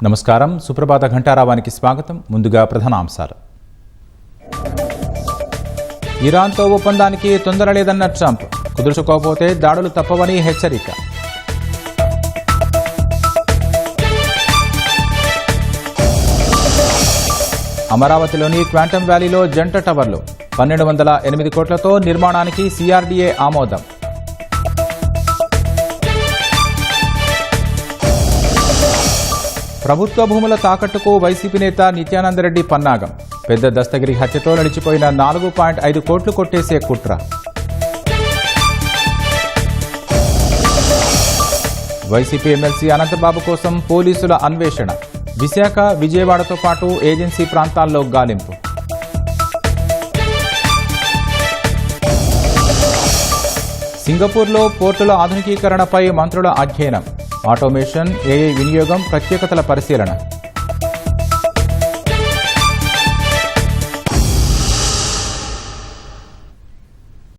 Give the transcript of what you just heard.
నమస్కారం. సుప్రభాత ఘంటారావానికి స్వాగతం. ముందుగా ప్రధానాంశాలు. ఇరాన్తో ఒప్పందానికి తొందర లేదన్న ట్రంప్, కుదుర్చుకోకపోతే దాడులు తప్పవని హెచ్చరిక. అమరావతిలోని క్వాంటమ్ వ్యాలీలో జంట టవర్లు 1208 కోట్లతో నిర్మాణానికి సిఆర్డీఏ ఆమోదం. ప్రభుత్వ భూముల తాకట్టుకు వైసీపీ నేత నిత్యానందరెడ్డి పన్నాగం. పెద్ద దస్తగిరి హత్యతో నడిచిపోయిన 4.5 కోట్లు కొట్టేసే కుట్ర. వైసీపీ ఎమ్మెల్సీ అనంతబాబు కోసం పోలీసుల అన్వేషణ. విశాఖ, విజయవాడతో పాటు ఏజెన్సీ ప్రాంతాల్లో గాలింపు. సింగపూర్లో పోర్టుల ఆధునికీకరణపై మంత్రుల అధ్యయనం. ఆటోమేషన్, ఏఐ వినియోగం, ప్రత్యేకతల పరిశీలన.